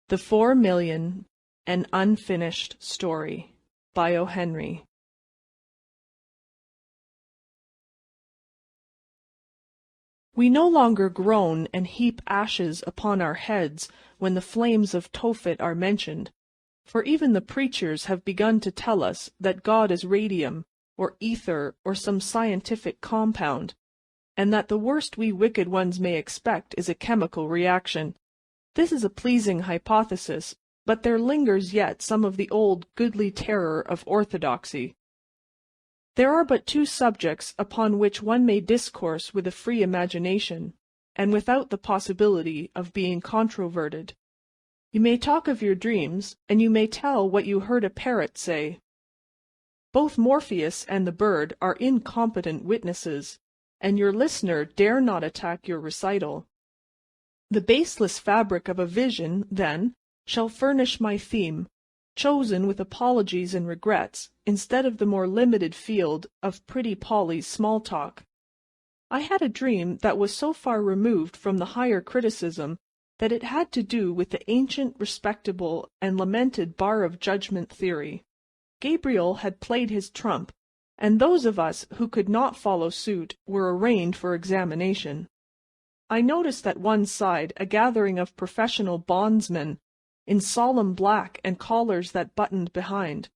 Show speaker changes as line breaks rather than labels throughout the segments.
The 4,000,000, An Unfinished Story by O.Henry. We no longer groan and heap ashes upon our heads when the flames of Tophet are mentioned, for even the preachers have begun to tell us that God is radium, or ether, or some scientific compound, and that the worst we wicked ones may expect is a chemical reaction. This is a pleasing hypothesis, but there lingers yet some of the old goodly terror of orthodoxy. There are but two subjects upon which one may discourse with a free imagination, and without the possibility of being controverted. You may talk of your dreams, and you may tell what you heard a parrot say. Both Morpheus and the bird are incompetent witnesses, and your listener dare not attack your recital. The baseless fabric of a vision, then, shall furnish my theme, chosen with apologies and regrets, instead of the more limited field of Pretty Polly's small talk. I had a dream that was so far removed from the higher criticism that it had to do with the ancient, respectable, and lamented bar of judgment theory. Gabriel had played his trump, and those of us who could not follow suit were arraigned for examination. I noticed at one side a gathering of professional bondsmen, in solemn black and collars that buttoned behind,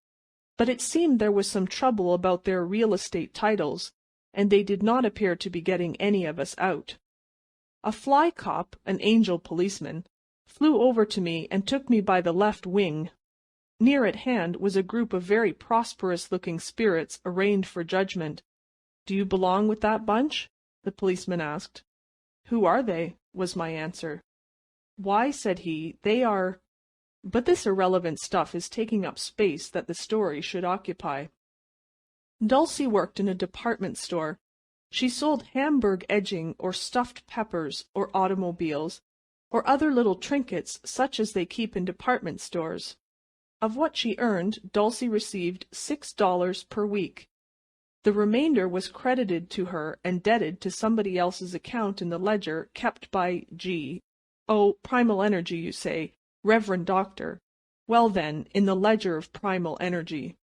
but it seemed there was some trouble about their real estate titles, and they did not appear to be getting any of us out. A fly cop, an angel policeman, flew over to me and took me by the left wing. Near at hand was a group of very prosperous-looking spirits arraigned for judgment. "Do you belong with that bunch?" the policeman asked. "Who are they?" was my answer. "Why," said he, "they are—" But this irrelevant stuff is taking up space that the story should occupy. Dulcie worked in a department store. She sold Hamburg edging or stuffed peppers or automobiles, or other little trinkets such as they keep in department stores. Of what she earned, Dulcie received $6 per week. The remainder was credited to her and debted to somebody else's account in the ledger kept by G. Oh, Primal Energy, you say, Reverend Doctor. Well then, in the ledger of Primal Energy.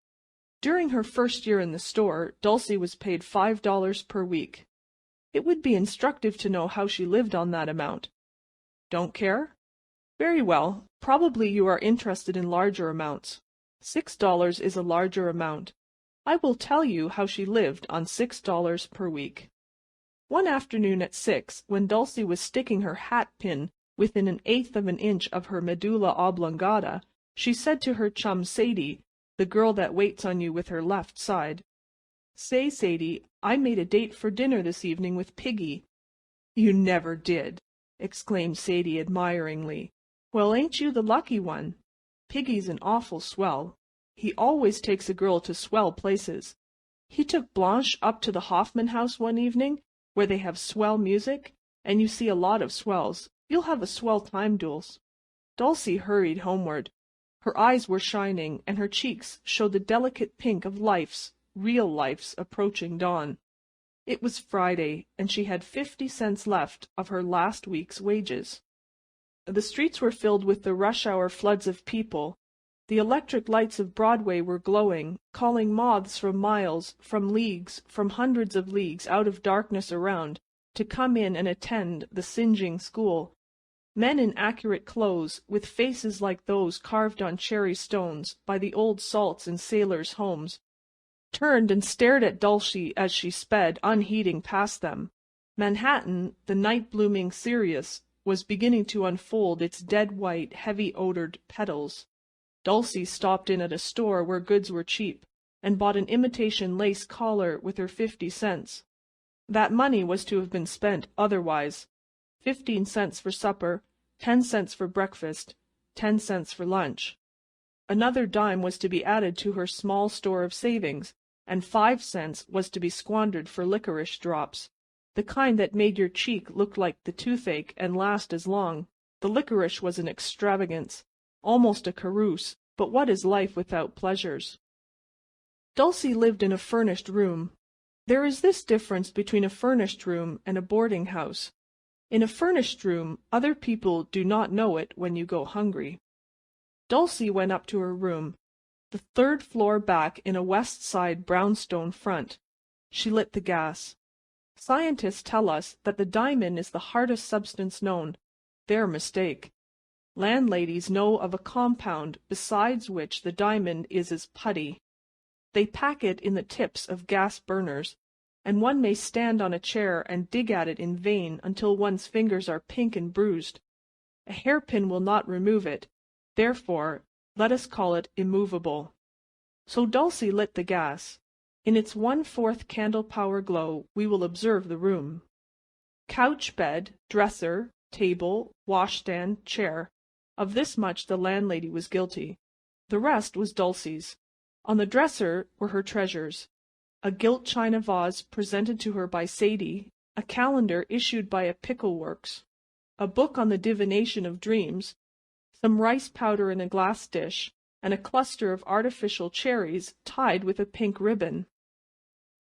During her first year in the store, Dulcie was paid $5 per week. It would be instructive to know how she lived on that amount. Don't care? Very well, probably you are interested in larger amounts. $6 is a larger amount. I will tell you how she lived on $6 per week. One afternoon at 6, when Dulcie was sticking her hat pin within 1/8 of an inch of her medulla oblongata, she said to her chum Sadie, the girl that waits on you with her left side, "Say, Sadie, I made a date for dinner this evening with Piggy." "You never did!" exclaimed Sadie admiringly. "Well, ain't you the lucky one? Piggy's an awful swell. He always takes a girl to swell places. He took Blanche up to the Hoffman House one evening, where they have swell music, and you see a lot of swells. You'll have a swell time, Dulce." Dulcie hurried homeward. Her eyes were shining, and her cheeks showed the delicate pink of real life's approaching dawn. It was Friday, and she had 50 cents left of her last week's wages. The streets were filled with the rush-hour floods of people. The electric lights of Broadway were glowing, calling moths from miles, from leagues, from hundreds of leagues out of darkness around, to come in and attend the singeing school. Men in accurate clothes, with faces like those carved on cherry stones by the old salts in sailors' homes, turned and stared at Dulcie as she sped unheeding past them. Manhattan, the night-blooming cereus, was beginning to unfold its dead-white, heavy-odored petals. Dulcie stopped in at a store where goods were cheap, and bought an imitation lace collar with her 50 cents. That money was to have been spent otherwise. 15 cents for supper, 10 cents for breakfast, 10 cents for lunch. Another dime was to be added to her small store of savings, and 5 cents was to be squandered for licorice drops, the kind that made your cheek look like the toothache and last as long. The licorice was an extravagance, almost a carouse, but what is life without pleasures? Dulcie lived in a furnished room. There is this difference between a furnished room and a boarding house. In a furnished room, other people do not know it when you go hungry. Dulcie went up to her room, the third floor back in a west side brownstone front. She lit the gas. Scientists tell us that the diamond is the hardest substance known. Their mistake. Landladies know of a compound besides which the diamond is as putty. They pack it in the tips of gas burners, and one may stand on a chair and dig at it in vain until one's fingers are pink and bruised. A hairpin will not remove it. Therefore, let us call it immovable. So Dulcie lit the gas. In its 1/4 candle power glow we will observe the room. Couch, bed, dresser, table, washstand, chair. Of this much the landlady was guilty. The rest was Dulcie's. On the dresser were her treasures: a gilt china vase presented to her by Sadie, a calendar issued by a pickle works, a book on the divination of dreams, some rice powder in a glass dish, and a cluster of artificial cherries tied with a pink ribbon.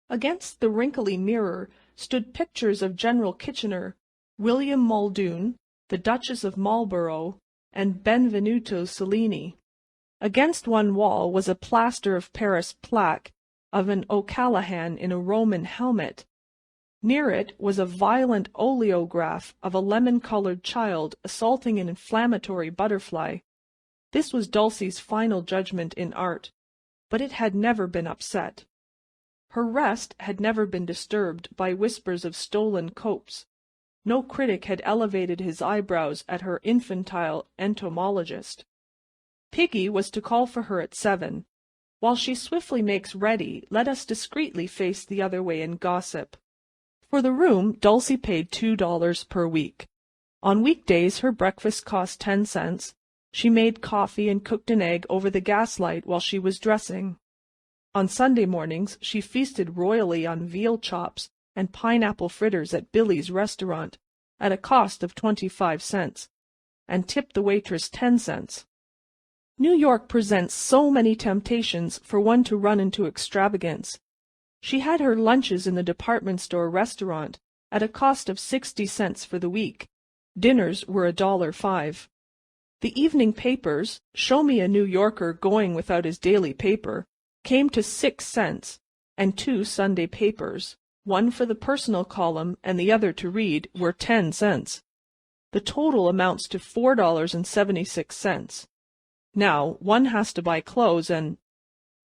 Against the wrinkly mirror stood pictures of General Kitchener, William Muldoon, the Duchess of Marlborough, and Benvenuto Cellini. Against one wall was a plaster of Paris plaque of an O'Callaghan in a Roman helmet. Near it was a violent oleograph of a lemon-colored child assaulting an inflammatory butterfly. This was Dulcie's final judgment in art, but it had never been upset. Her rest had never been disturbed by whispers of stolen copes. No critic had elevated his eyebrows at her infantile entomologist. Piggy was to call for her at 7. While she swiftly makes ready, let us discreetly face the other way and gossip. For the room Dulcie paid $2 per week. On weekdays her breakfast cost 10 cents. She made coffee and cooked an egg over the gaslight while she was dressing. On Sunday mornings she feasted royally on veal chops and pineapple fritters at Billy's restaurant, at a cost of 25 cents, and tipped the waitress 10 cents. New York presents so many temptations for one to run into extravagance. She had her lunches in the department store restaurant at a cost of 60 cents for the week. Dinners were $1.05. The evening papers, show me a New Yorker going without his daily paper, came to 6 cents, and 2 Sunday papers, one for the personal column and the other to read, were 10 cents. The total amounts to $4.76. Now, one has to buy clothes and—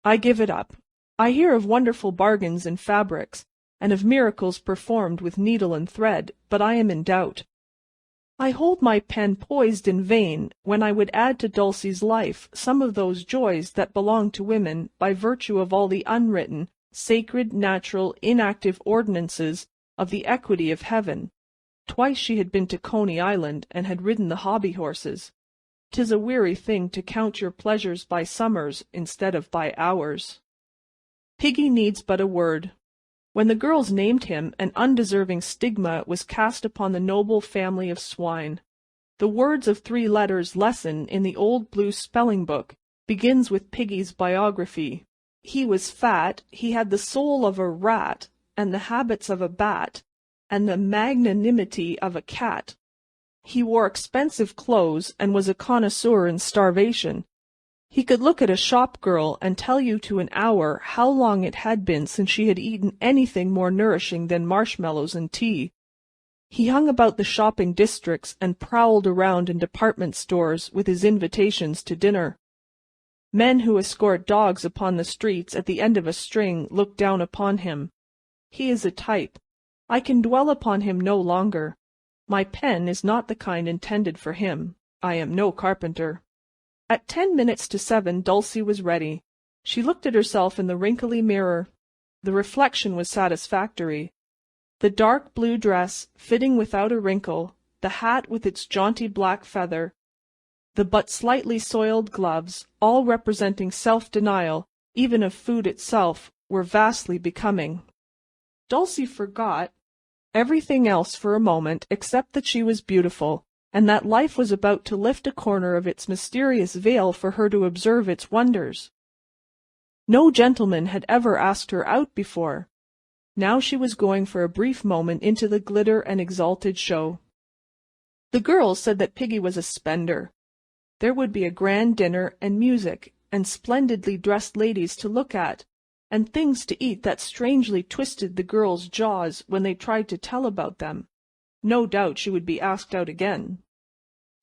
I give it up. I hear of wonderful bargains in fabrics, and of miracles performed with needle and thread, but I am in doubt. I hold my pen poised in vain when I would add to Dulcie's life some of those joys that belong to women by virtue of all the unwritten, sacred, natural, inactive ordinances of the equity of heaven. Twice she had been to Coney Island and had ridden the hobby horses. 'Tis a weary thing to count your pleasures by summers instead of by hours. Piggy needs but a word. When the girls named him, an undeserving stigma was cast upon the noble family of swine. The words of 3 letters lesson in the old blue spelling book begins with Piggy's biography. He was fat, he had the soul of a rat, and the habits of a bat, and the magnanimity of a cat. He wore expensive clothes and was a connoisseur in starvation. He could look at a shop girl and tell you to an hour how long it had been since she had eaten anything more nourishing than marshmallows and tea. He hung about the shopping districts and prowled around in department stores with his invitations to dinner. Men who escort dogs upon the streets at the end of a string look down upon him. He is a type. I can dwell upon him no longer. My pen is not the kind intended for him. I am no carpenter. At 10 minutes to 7 Dulcie was ready. She looked at herself in the wrinkly mirror. The reflection was satisfactory. The dark blue dress, fitting without a wrinkle, the hat with its jaunty black feather, the but slightly soiled gloves, all representing self-denial, even of food itself, were vastly becoming. Dulcie forgot everything else for a moment except that she was beautiful, and that life was about to lift a corner of its mysterious veil for her to observe its wonders. No gentleman had ever asked her out before. Now she was going for a brief moment into the glitter and exalted show. The girls said that Piggy was a spender. There would be a grand dinner and music, and splendidly dressed ladies to look at, and things to eat that strangely twisted the girl's jaws when they tried to tell about them. No doubt she would be asked out again.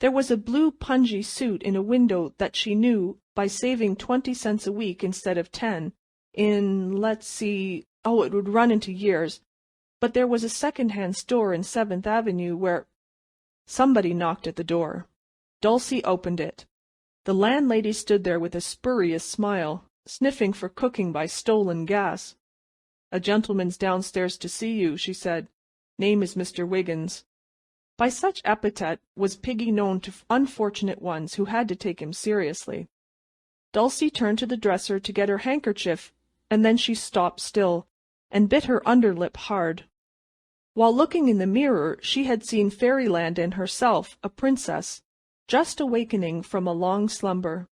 There was a blue pongee suit in a window that she knew, by saving 20 cents a week instead of 10, in, let's see, oh, it would run into years, but there was a second-hand store in 7th Avenue where— Somebody knocked at the door. Dulcie opened it. The landlady stood there with a spurious smile, sniffing for cooking by stolen gas. "A gentleman's downstairs to see you," she said. "Name is Mr. Wiggins." By such epithet was Piggy known to unfortunate ones who had to take him seriously. Dulcie turned to the dresser to get her handkerchief, and then she stopped still, and bit her underlip hard. While looking in the mirror she had seen fairyland and herself, a princess, just awakening from a long slumber.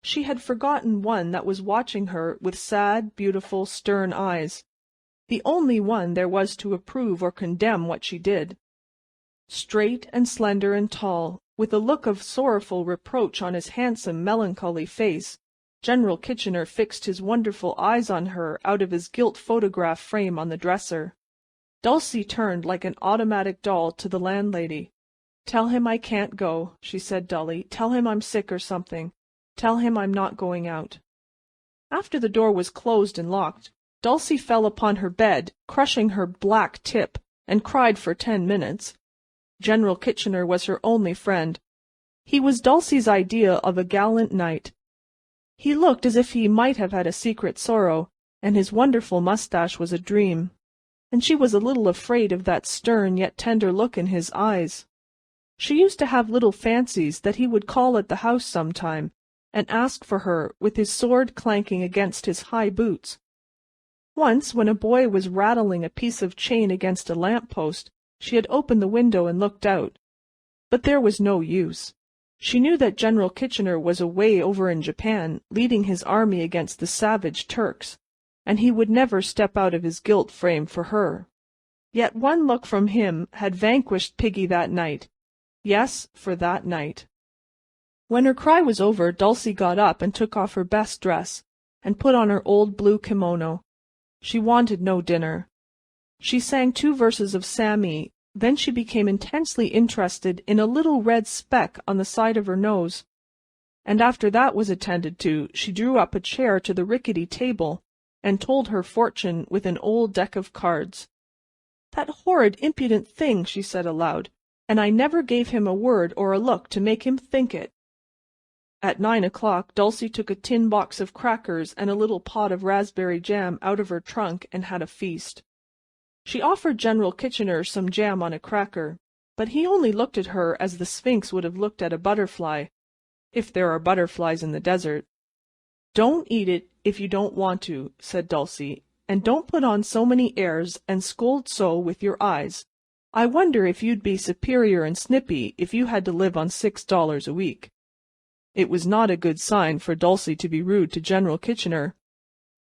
She had forgotten one that was watching her with sad, beautiful, stern eyes, the only one there was to approve or condemn what she did. Straight and slender and tall, with a look of sorrowful reproach on his handsome, melancholy face, General Kitchener fixed his wonderful eyes on her out of his gilt photograph frame on the dresser. Dulcie turned like an automatic doll to the landlady. "Tell him I can't go," she said dully. "Tell him I'm sick or something. Tell him I'm not going out." After the door was closed and locked, Dulcie fell upon her bed, crushing her black tip, and cried for 10 minutes. General Kitchener was her only friend. He was Dulcie's idea of a gallant knight. He looked as if he might have had a secret sorrow, and his wonderful mustache was a dream, and she was a little afraid of that stern yet tender look in his eyes. She used to have little fancies that he would call at the house sometime, and ask for her, with his sword clanking against his high boots. Once, when a boy was rattling a piece of chain against a lamp-post, she had opened the window and looked out. But there was no use. She knew that General Kitchener was away over in Japan, leading his army against the savage Turks, and he would never step out of his gilt frame for her. Yet one look from him had vanquished Piggy that night. Yes, for that night. When her cry was over, Dulcie got up and took off her best dress, and put on her old blue kimono. She wanted no dinner. She sang 2 verses of Sammy, then she became intensely interested in a little red speck on the side of her nose, and after that was attended to, she drew up a chair to the rickety table, and told her fortune with an old deck of cards. "That horrid, impudent thing," she said aloud, "and I never gave him a word or a look to make him think it." At 9 o'clock Dulcie took a tin box of crackers and a little pot of raspberry jam out of her trunk and had a feast. She offered General Kitchener some jam on a cracker, but he only looked at her as the Sphinx would have looked at a butterfly, if there are butterflies in the desert. "Don't eat it if you don't want to," said Dulcie, "and don't put on so many airs and scold so with your eyes. I wonder if you'd be superior and snippy if you had to live on $6 a week." It was not a good sign for Dulcie to be rude to General Kitchener,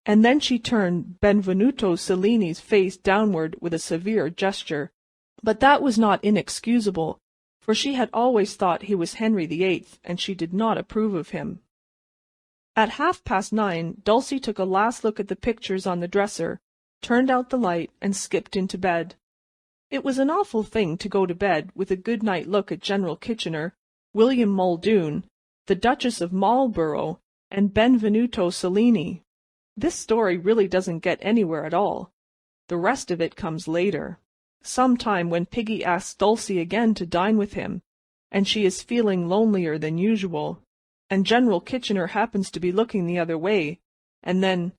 and then she turned Benvenuto Cellini's face downward with a severe gesture. But that was not inexcusable, for she had always thought he was Henry VIII, and she did not approve of him. At 9:30 Dulcie took a last look at the pictures on the dresser, turned out the light, and skipped into bed. It was an awful thing to go to bed with a good-night look at General Kitchener, William Muldoon, the Duchess of Marlborough, and Benvenuto Cellini. This story really doesn't get anywhere at all. The rest of it comes later, some time when Piggy asks Dulcie again to dine with him, and she is feeling lonelier than usual, and General Kitchener happens to be looking the other way, and then—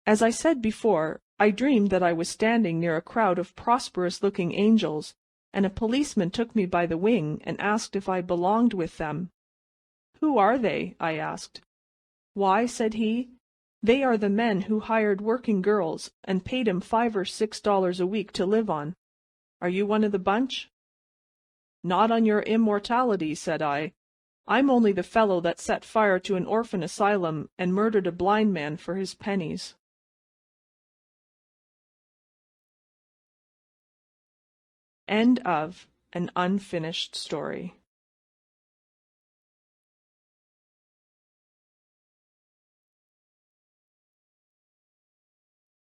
As I said before, I dreamed that I was standing near a crowd of prosperous-looking angels, and a policeman took me by the wing and asked if I belonged with them. "Who are they?" I asked. "Why," said he, "they are the men who hired working girls and paid 'em $5 or $6 a week to live on. Are you one of the bunch?" "Not on your immortality," said I. "I'm only the fellow that set fire to an orphan asylum and murdered a blind man for his pennies." End of An Unfinished Story.